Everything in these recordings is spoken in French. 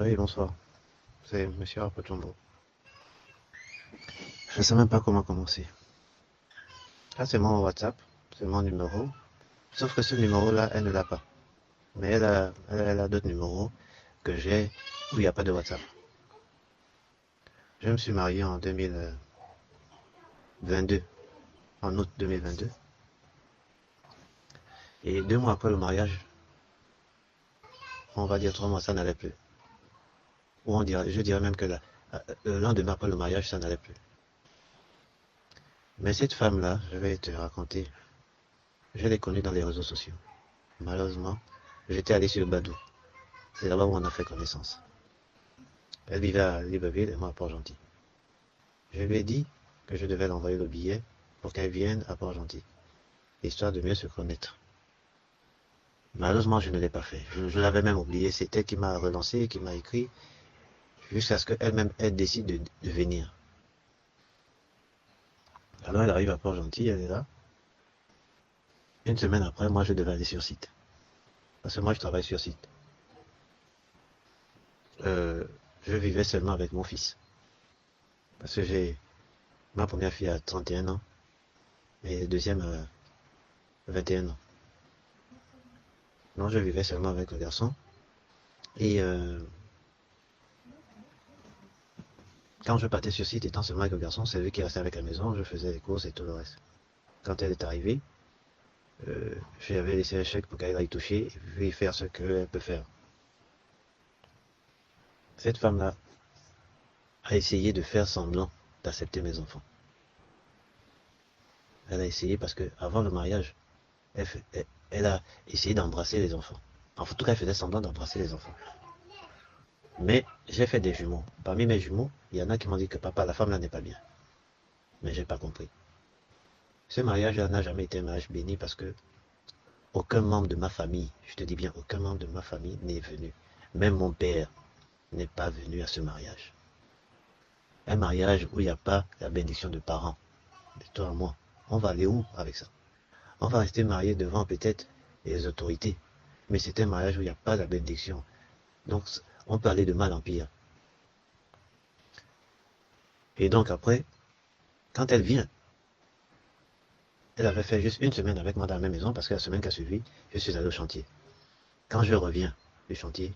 Oui, bonsoir. C'est Monsieur Rapotombo. Je ne sais même pas comment commencer. Là, c'est mon WhatsApp, c'est mon numéro. Sauf que ce numéro-là, elle ne l'a pas. Mais elle a d'autres numéros que j'ai où il n'y a pas de WhatsApp. Je me suis marié en 2022, en août 2022. Et 2 mois après le mariage, on va dire 3 mois, ça n'allait plus. Ou je dirais même que le lendemain après le mariage, ça n'allait plus. Mais cette femme-là, je vais te raconter, je l'ai connue dans les réseaux sociaux. Malheureusement, j'étais allé sur Badou. C'est là-bas où on a fait connaissance. Elle vivait à Libreville et moi à Port-Gentil. Je lui ai dit que je devais l'envoyer le billet pour qu'elle vienne à Port-Gentil, histoire de mieux se connaître. Malheureusement, je ne l'ai pas fait. Je l'avais même oublié. C'est elle qui m'a relancé, qui m'a écrit, jusqu'à ce qu'elle-même, elle décide de venir. Alors elle arrive à Port-Gentil, elle est là. Une semaine après, moi, je devais aller sur site. Parce que moi, je travaille sur site. Je vivais seulement avec mon fils. Parce que j'ai ma première fille à 31 ans et la deuxième à 21 ans. Non, je vivais seulement avec le garçon. Et quand je partais sur site, étant seulement avec le garçon, c'est lui qui restait avec la maison, je faisais les courses et tout le reste. Quand elle est arrivée, je lui avais laissé un chèque pour qu'elle aille toucher et puis faire ce qu'elle peut faire. Cette femme-là a essayé de faire semblant d'accepter mes enfants. Elle a essayé parce que avant le mariage, elle a essayé d'embrasser les enfants. En tout cas, elle faisait semblant d'embrasser les enfants. Mais j'ai fait des jumeaux. Parmi mes jumeaux, il y en a qui m'ont dit que papa, la femme là n'est pas bien. Mais j'ai pas compris. Ce mariage là n'a jamais été un mariage béni parce que aucun membre de ma famille, je te dis bien, aucun membre de ma famille n'est venu. Même mon père n'est pas venu à ce mariage. Un mariage où il n'y a pas la bénédiction de parents, de toi et moi. On va aller où avec ça? On va rester mariés devant peut-être les autorités. Mais c'est un mariage où il n'y a pas la bénédiction. Donc, on peut aller de mal en pire. Et donc après, quand elle vient, elle avait fait juste une semaine avec moi dans la même maison parce que la semaine qui a suivi, je suis allé au chantier. Quand je reviens du chantier,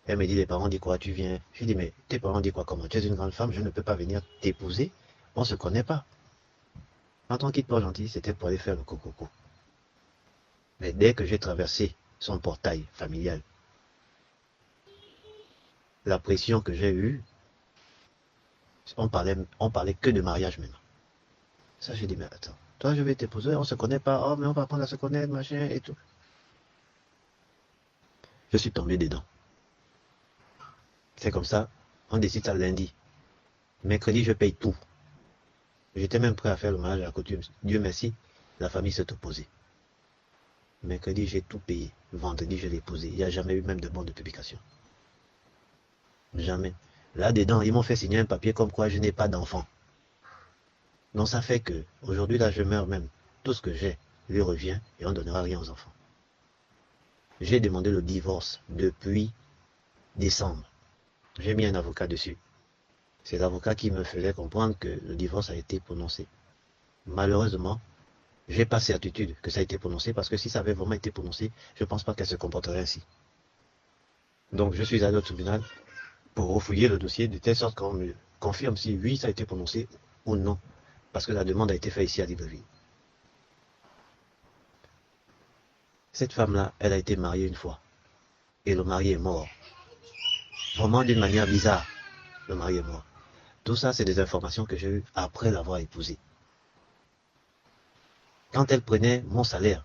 elle me dit, les parents disent quoi, tu viens? Je dis, mais tes parents disent quoi, comment? Tu es une grande femme, je ne peux pas venir t'épouser. On ne se connaît pas. Quand on quitte Port-Gentil, c'était pour aller faire le coco. Mais dès que j'ai traversé son portail familial, la pression que j'ai eue, on parlait que de mariage maintenant. Ça, j'ai dit, mais attends, toi, je vais t'épouser, on se connaît pas, oh, mais on va apprendre à se connaître, machin, et tout. Je suis tombé dedans. C'est comme ça, on décide ça lundi. Mercredi, je paye tout. J'étais même prêt à faire le mariage à la coutume. Dieu merci, la famille s'est opposée. Mercredi, j'ai tout payé. Vendredi, je l'ai posé. Il n'y a jamais eu même de bon de publication. Jamais. Là-dedans, ils m'ont fait signer un papier comme quoi je n'ai pas d'enfant. Donc ça fait que, aujourd'hui, là, je meurs même. Tout ce que j'ai lui revient et on ne donnera rien aux enfants. J'ai demandé le divorce depuis décembre. J'ai mis un avocat dessus. C'est l'avocat qui me faisait comprendre que le divorce a été prononcé. Malheureusement, j'ai pas certitude que ça a été prononcé parce que si ça avait vraiment été prononcé, je ne pense pas qu'elle se comporterait ainsi. Donc je suis allé au tribunal pour refouiller le dossier de telle sorte qu'on me confirme si oui, ça a été prononcé ou non. Parce que la demande a été faite ici à Libreville. Cette femme-là, elle a été mariée une fois. Et le mari est mort. Vraiment d'une manière bizarre. Le mari est mort. Tout ça, c'est des informations que j'ai eues après l'avoir épousée. Quand elle prenait mon salaire,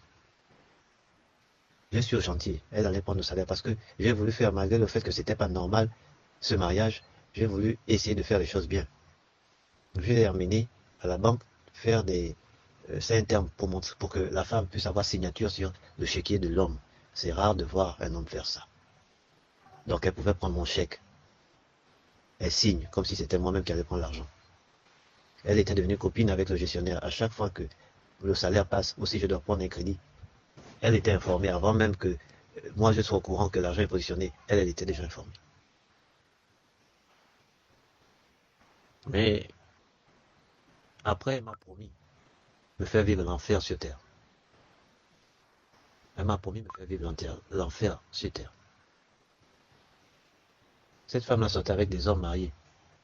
je suis au chantier. Elle allait prendre le salaire parce que j'ai voulu faire, malgré le fait que c'était pas normal, ce mariage, j'ai voulu essayer de faire les choses bien. Je l'ai amené à la banque faire c'est un terme pour que la femme puisse avoir signature sur le chéquier de l'homme. C'est rare de voir un homme faire ça. Donc elle pouvait prendre mon chèque. Elle signe comme si c'était moi-même qui allais prendre l'argent. Elle était devenue copine avec le gestionnaire. À chaque fois que le salaire passe, ou si je dois prendre un crédit, elle était informée avant même que moi je sois au courant que l'argent est positionné. Elle était déjà informée. Mais après, elle m'a promis de me faire vivre l'enfer sur terre. Elle m'a promis de me faire vivre l'enfer sur terre. Cette femme-là sortait avec des hommes mariés.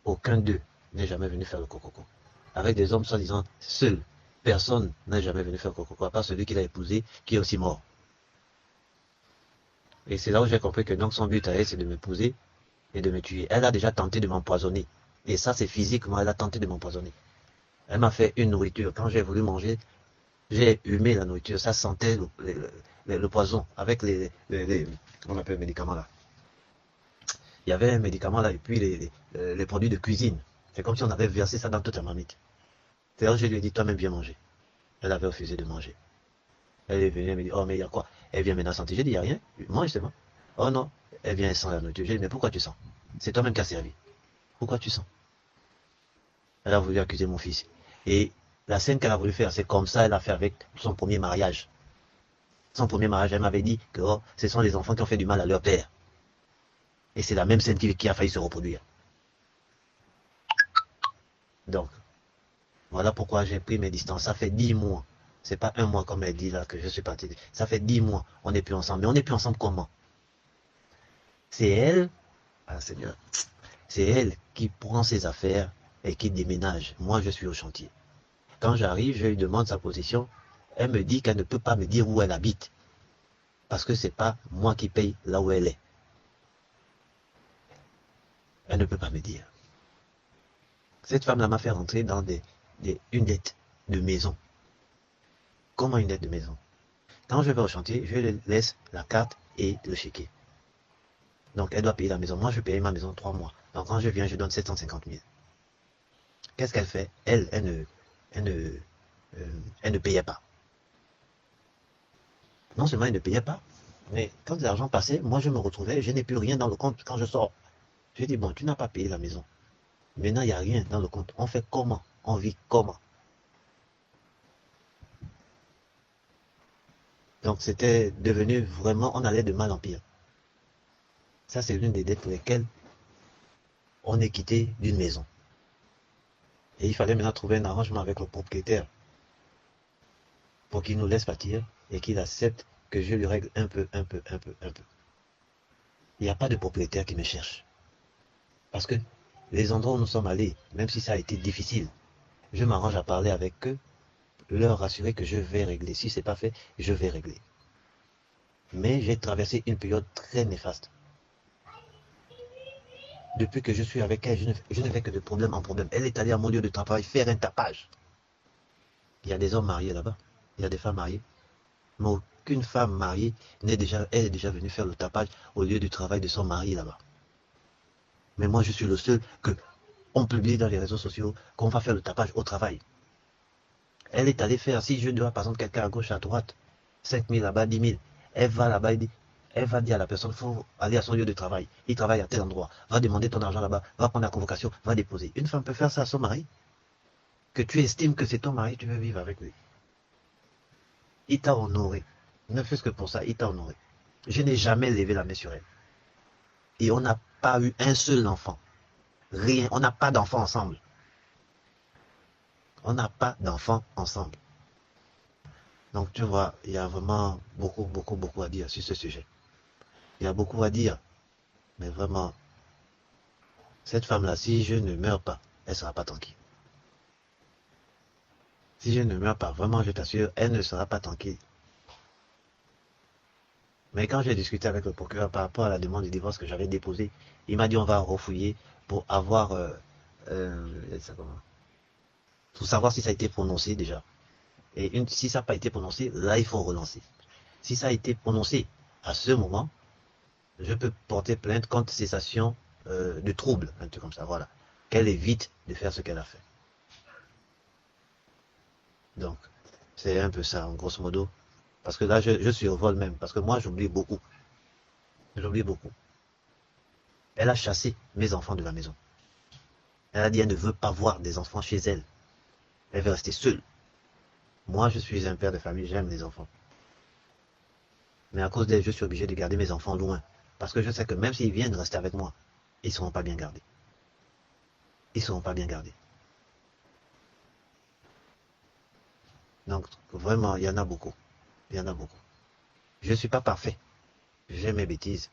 Aucun d'eux n'est jamais venu faire le cococo. Avec des hommes soi-disant seuls. Personne n'est jamais venu faire le cococo, à part celui qu'il a épousé, qui est aussi mort. Et c'est là où j'ai compris que donc son but à elle, c'est de m'épouser et de me tuer. Elle a déjà tenté de m'empoisonner. Et ça, c'est physiquement, elle a tenté de m'empoisonner. Elle m'a fait une nourriture. Quand j'ai voulu manger, j'ai humé la nourriture. Ça sentait le poison avec on appelle médicaments là. Il y avait un médicament là et puis les produits de cuisine. C'est comme si on avait versé ça dans toute la marmite. C'est là que je lui ai dit, toi-même viens manger. Elle avait refusé de manger. Elle est venue, elle me dit, oh mais il y a quoi? Elle vient maintenant sentir. J'ai dit, il n'y a rien. Mange seulement. Oh non. Elle vient sans la nourriture. J'ai dit, mais pourquoi tu sens? C'est toi-même qui as servi. Pourquoi tu sens? Elle a voulu accuser mon fils. Et la scène qu'elle a voulu faire, c'est comme ça elle a fait avec son premier mariage. Son premier mariage, elle m'avait dit que oh, ce sont les enfants qui ont fait du mal à leur père. Et c'est la même scène qui a failli se reproduire. Donc, voilà pourquoi j'ai pris mes distances. Ça fait 10 mois. C'est pas un mois comme elle dit là que je suis parti. Ça fait 10 mois. On n'est plus ensemble. Mais on n'est plus ensemble comment? C'est elle, ah Seigneur, c'est elle qui prend ses affaires et qui déménage. Moi, je suis au chantier. Quand j'arrive, je lui demande sa position. Elle me dit qu'elle ne peut pas me dire où elle habite. Parce que c'est pas moi qui paye là où elle est. Elle ne peut pas me dire. Cette femme-là m'a fait rentrer dans une dette de maison. Comment une dette de maison? Quand je vais au chantier, je lui laisse la carte et le chéquier. Donc elle doit payer la maison. Moi, je paye ma maison 3 mois. Donc quand je viens, je donne 750 000. Qu'est-ce qu'elle fait? Elle ne payait pas. Non seulement elle ne payait pas, mais quand l'argent passait, moi je me retrouvais, je n'ai plus rien dans le compte quand je sors. Je dis, bon, tu n'as pas payé la maison. Maintenant, il n'y a rien dans le compte. On fait comment? On vit comment? Donc c'était devenu vraiment, on allait de mal en pire. Ça, c'est l'une des dettes pour lesquelles on est quitté d'une maison. Et il fallait maintenant trouver un arrangement avec le propriétaire pour qu'il nous laisse partir et qu'il accepte que je lui règle un peu. Il n'y a pas de propriétaire qui me cherche. Parce que les endroits où nous sommes allés, même si ça a été difficile, je m'arrange à parler avec eux, leur rassurer que je vais régler. Si ce n'est pas fait, je vais régler. Mais j'ai traversé une période très néfaste. Depuis que je suis avec elle, je ne fais que de problème en problème. Elle est allée à mon lieu de travail faire un tapage. Il y a des hommes mariés là-bas. Il y a des femmes mariées. Mais aucune femme mariée est déjà venue faire le tapage au lieu du travail de son mari là-bas. Mais moi, je suis le seul que on publie dans les réseaux sociaux qu'on va faire le tapage au travail. Elle est allée faire, si je dois par exemple quelqu'un à gauche, à droite, 5 000 là-bas, 10 000, elle va là-bas, elle va dire à la personne, il faut aller à son lieu de travail. Il travaille à tel endroit. Va demander ton argent là-bas, va prendre la convocation, va déposer. Une femme peut faire ça à son mari. Que tu estimes que c'est ton mari, tu veux vivre avec lui. Il t'a honoré. Ne fût-ce que pour ça, il t'a honoré. Je n'ai jamais levé la main sur elle. Et on n'a pas eu un seul enfant. Rien. On n'a pas d'enfants ensemble. On n'a pas d'enfants ensemble. Donc tu vois, il y a vraiment beaucoup à dire sur ce sujet. Il y a beaucoup à dire. Mais vraiment, cette femme-là, si je ne meurs pas, elle ne sera pas tranquille. Si je ne meurs pas, vraiment, je t'assure, elle ne sera pas tranquille. Mais quand j'ai discuté avec le procureur par rapport à la demande de divorce que j'avais déposée, il m'a dit on va refouiller pour avoir pour savoir si ça a été prononcé déjà. Et si ça n'a pas été prononcé, là il faut relancer. Si ça a été prononcé à ce moment, je peux porter plainte contre cessation de trouble, un truc comme ça, voilà. Qu'elle évite de faire ce qu'elle a fait. Donc, c'est un peu ça, en grosso modo. Parce que là, je suis au vol même. Parce que moi, j'oublie beaucoup. J'oublie beaucoup. Elle a chassé mes enfants de la maison. Elle a dit qu'elle ne veut pas voir des enfants chez elle. Elle veut rester seule. Moi, je suis un père de famille, j'aime les enfants. Mais à cause d'elle, je suis obligé de garder mes enfants loin. Parce que je sais que même s'ils viennent rester avec moi, ils ne seront pas bien gardés. Ils ne seront pas bien gardés. Donc, vraiment, il y en a beaucoup. Il y en a beaucoup. Je ne suis pas parfait. J'ai mes bêtises.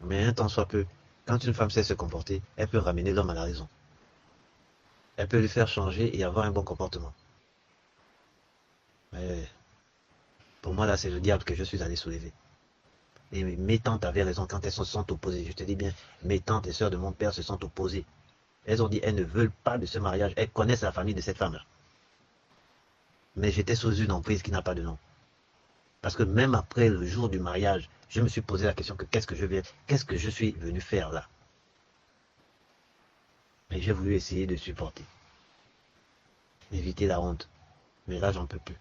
Mais un temps soit peu, quand une femme sait se comporter, elle peut ramener l'homme à la raison. Elle peut lui faire changer et avoir un bon comportement. Mais pour moi, là, c'est le diable que je suis allé soulever. Et mes tantes avaient raison quand elles se sont opposées. Je te dis bien, mes tantes et sœurs de mon père se sont opposées. Elles ont dit elles ne veulent pas de ce mariage. Elles connaissent la famille de cette femme-là. Mais j'étais sous une emprise qui n'a pas de nom. Parce que même après le jour du mariage, je me suis posé la question que qu'est-ce que je suis venu faire là? Mais j'ai voulu essayer de supporter, éviter la honte. Mais là, j'en peux plus.